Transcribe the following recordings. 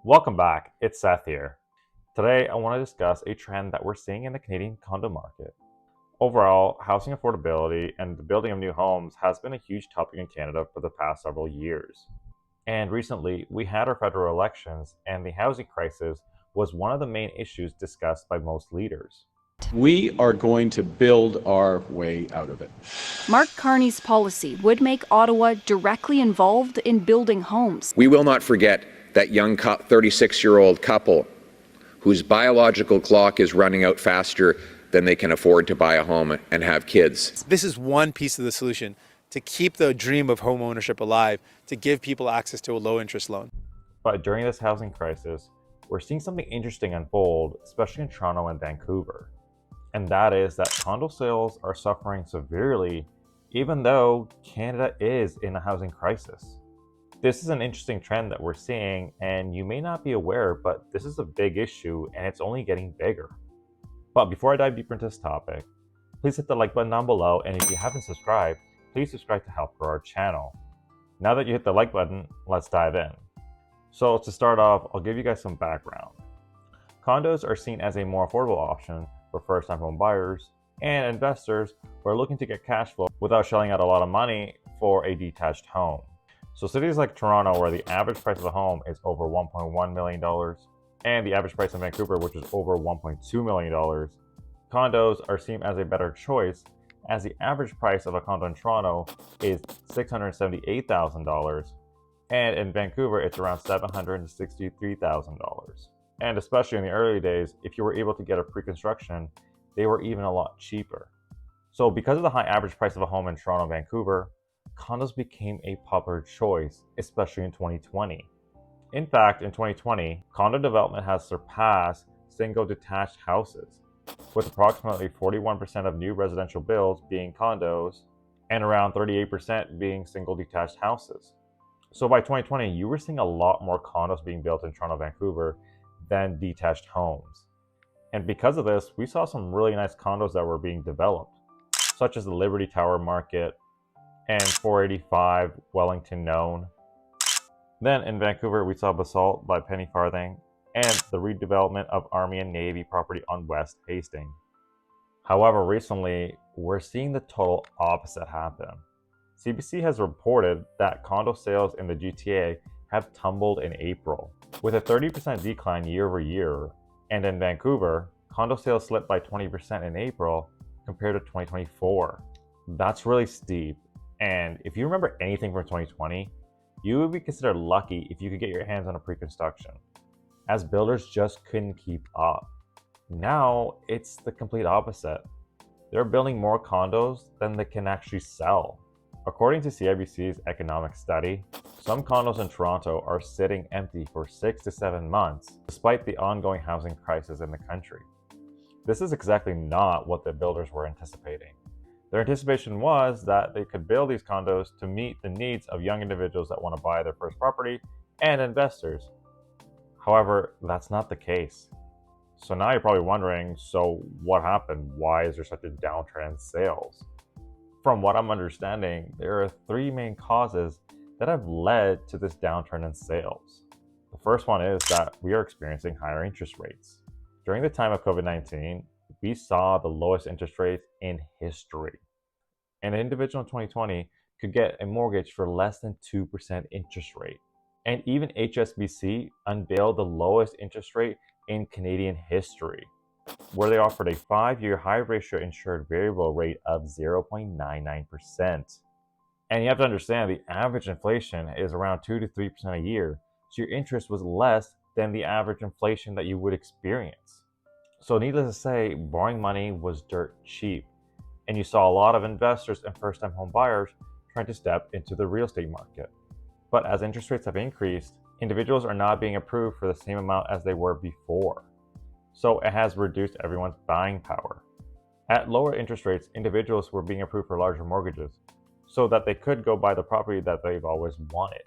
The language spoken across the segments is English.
Welcome back, it's Seth here. Today, I want to discuss a trend that we're seeing in the Canadian condo market. Overall, housing affordability and the building of new homes has been a huge topic in Canada for the past several years. And recently, we had our federal elections, and the housing crisis was one of the main issues discussed by most leaders. We are going to build our way out of it. Mark Carney's policy would make Ottawa directly involved in building homes. We will not forget that young 36-year-old couple whose biological clock is running out faster than they can afford to buy a home and have kids. This is one piece of the solution to keep the dream of home ownership alive, to give people access to a low interest loan. But during this housing crisis, we're seeing something interesting unfold, especially in Toronto and Vancouver. And that is that condo sales are suffering severely, even though Canada is in a housing crisis. This is an interesting trend that we're seeing, and you may not be aware, but this is a big issue and it's only getting bigger. But before I dive deeper into this topic, please hit the like button down below, and if you haven't subscribed, please subscribe to help grow our channel. Now that you hit the like button, let's dive in. So to start off, I'll give you guys some background. Condos are seen as a more affordable option for first-time home buyers and investors who are looking to get cash flow without shelling out a lot of money for a detached home. So cities like Toronto, where the average price of a home is over $1.1 million, and the average price in Vancouver, which is over $1.2 million, condos are seen as a better choice, as the average price of a condo in Toronto is $678,000, and in Vancouver, it's around $763,000. And especially in the early days, if you were able to get a pre-construction, they were even a lot cheaper. So because of the high average price of a home in Toronto and Vancouver, condos became a popular choice, especially in 2020. In fact, in 2020, condo development has surpassed single detached houses, with approximately 41% of new residential builds being condos and around 38% being single detached houses. So by 2020, you were seeing a lot more condos being built in Toronto, Vancouver than detached homes. And because of this, we saw some really nice condos that were being developed, such as the Liberty Tower Market and 485 Wellington Known. Then in Vancouver, we saw Basalt by Penny Farthing and the redevelopment of Army and Navy property on West Hastings. However, recently, we're seeing the total opposite happen. CBC has reported that condo sales in the GTA have tumbled in April, with a 30% decline year over year. And in Vancouver, condo sales slipped by 20% in April compared to 2024. That's really steep. And if you remember anything from 2020, you would be considered lucky if you could get your hands on a pre-construction, as builders just couldn't keep up. Now, it's the complete opposite. They're building more condos than they can actually sell. According to CIBC's economic study, some condos in Toronto are sitting empty for 6 to 7 months, despite the ongoing housing crisis in the country. This is exactly not what the builders were anticipating. Their anticipation was that they could build these condos to meet the needs of young individuals that want to buy their first property and investors. However, that's not the case. So now you're probably wondering, so what happened? Why is there such a downtrend in sales? From what I'm understanding, there are 3 main causes that have led to this downturn in sales. The first one is that we are experiencing higher interest rates. During the time of COVID-19, we saw the lowest interest rates in history. An individual in 2020 could get a mortgage for less than 2% interest rate. And even HSBC unveiled the lowest interest rate in Canadian history, where they offered a 5-year high ratio insured variable rate of 0.99%. And you have to understand the average inflation is around 2 to 3% a year, so your interest was less than the average inflation that you would experience. So needless to say, borrowing money was dirt cheap, and you saw a lot of investors and first-time home buyers trying to step into the real estate market. But as interest rates have increased, individuals are not being approved for the same amount as they were before. So it has reduced everyone's buying power. At lower interest rates, individuals were being approved for larger mortgages so that they could go buy the property that they've always wanted.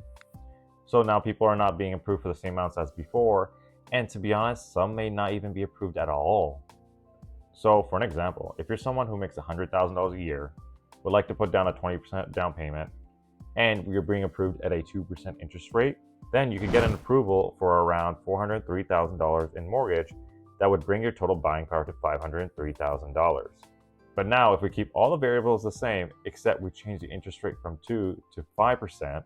So now people are not being approved for the same amounts as before, and to be honest, some may not even be approved at all. So for an example, if you're someone who makes $100,000 a year, would like to put down a 20% down payment, and you're being approved at a 2% interest rate, Then you could get an approval for around $403,000 in mortgage that would bring your total buying power to $503,000. But now if we keep all the variables the same, except we change the interest rate from 2 to 5%,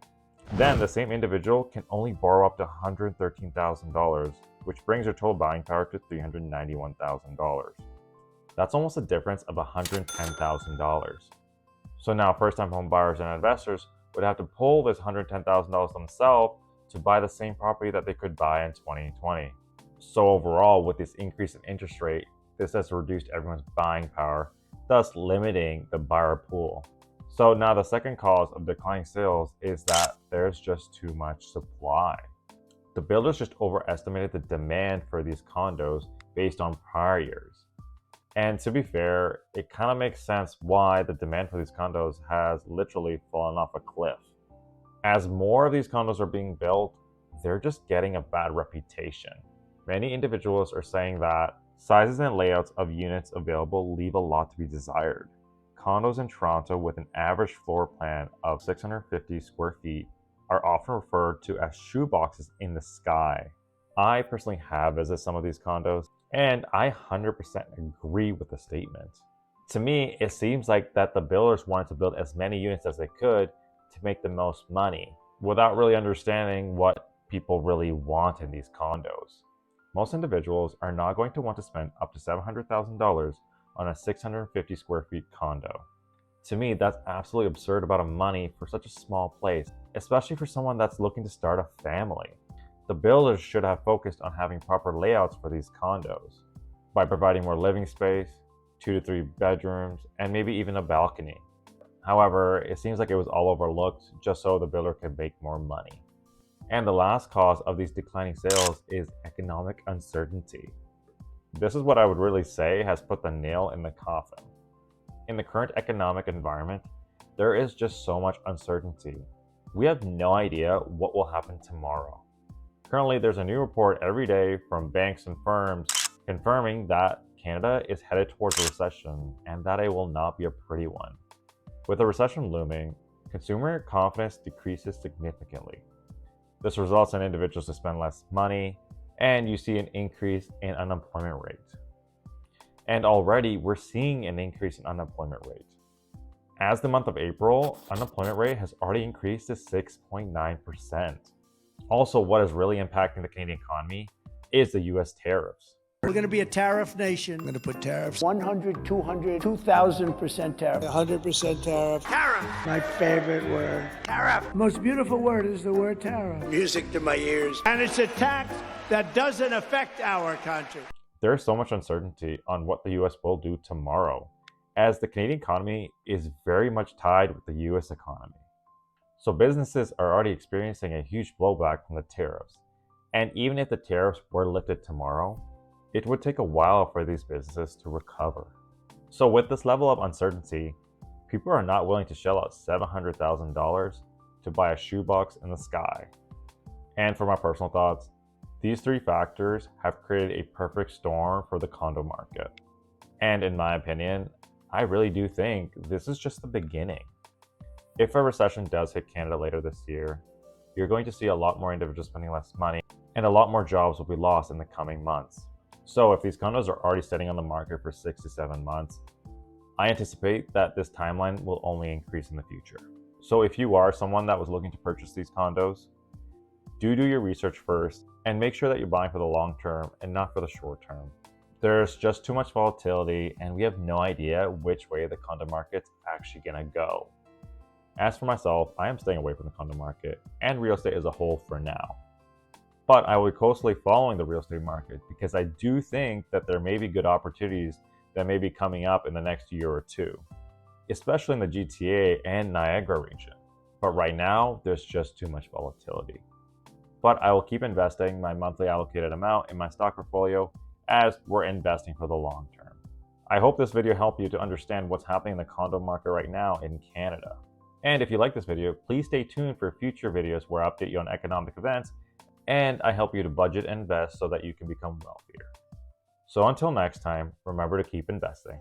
then the same individual can only borrow up to $113,000, which brings their total buying power to $391,000. That's almost a difference of $110,000. So now first-time home buyers and investors would have to pull this $110,000 themselves to buy the same property that they could buy in 2020. So overall, with this increase in interest rate, this has reduced everyone's buying power, thus limiting the buyer pool. So now the second cause of declining sales is that there's just too much supply. The builders just overestimated the demand for these condos based on prior years. And to be fair, it kind of makes sense why the demand for these condos has literally fallen off a cliff. As more of these condos are being built, they're just getting a bad reputation. Many individuals are saying that sizes and layouts of units available leave a lot to be desired. Condos in Toronto with an average floor plan of 650 square feet are often referred to as shoeboxes in the sky. I personally have visited some of these condos, and I 100% agree with the statement. To me, it seems like that the builders wanted to build as many units as they could to make the most money, without really understanding what people really want in these condos. Most individuals are not going to want to spend up to $700,000 on a 650 square feet condo. To me, that's absolutely absurd amount of money for such a small place, especially for someone that's looking to start a family. The builders should have focused on having proper layouts for these condos by providing more living space, 2 to 3 bedrooms, and maybe even a balcony. However, it seems like it was all overlooked just so the builder could make more money. And the last cause of these declining sales is economic uncertainty. This is what I would really say has put the nail in the coffin. In the current economic environment, there is just so much uncertainty. We have no idea what will happen tomorrow. Currently, there's a new report every day from banks and firms confirming that Canada is headed towards a recession and that it will not be a pretty one. With a recession looming, consumer confidence decreases significantly. This results in individuals to spend less money, and you see an increase in unemployment rate. And already we're seeing an increase in unemployment rate. As the month of April, unemployment rate has already increased to 6.9%. Also, what is really impacting the Canadian economy is the US tariffs. We're going to be a tariff nation. We're going to put tariffs. 100, 200, 2,000% tariff. 100% tariff. Tariff. My favorite word. Tariff. The most beautiful word is the word tariff. Music to my ears. And it's a tax that doesn't affect our country. There is so much uncertainty on what the US will do tomorrow, as the Canadian economy is very much tied with the US economy. So businesses are already experiencing a huge blowback from the tariffs. And even if the tariffs were lifted tomorrow, it would take a while for these businesses to recover. So with this level of uncertainty, people are not willing to shell out $700,000 to buy a shoebox in the sky. And for my personal thoughts, these three factors have created a perfect storm for the condo market. And in my opinion, I really do think this is just the beginning. If a recession does hit Canada later this year, you're going to see a lot more individuals spending less money, and a lot more jobs will be lost in the coming months. So if these condos are already sitting on the market for 6 to 7 months, I anticipate that this timeline will only increase in the future. So if you are someone that was looking to purchase these condos, do your research first and make sure that you're buying for the long term and not for the short term. There's just too much volatility and we have no idea which way the condo market's actually gonna go. As for myself, I am staying away from the condo market and real estate as a whole for now. But I will be closely following the real estate market because I do think that there may be good opportunities that may be coming up in the next year or two, especially in the GTA and Niagara region. But right now, there's just too much volatility. But I will keep investing my monthly allocated amount in my stock portfolio as we're investing for the long term. I hope this video helped you to understand what's happening in the condo market right now in Canada. And if you like this video, please stay tuned for future videos where I update you on economic events and I help you to budget and invest so that you can become wealthier. So until next time, remember to keep investing.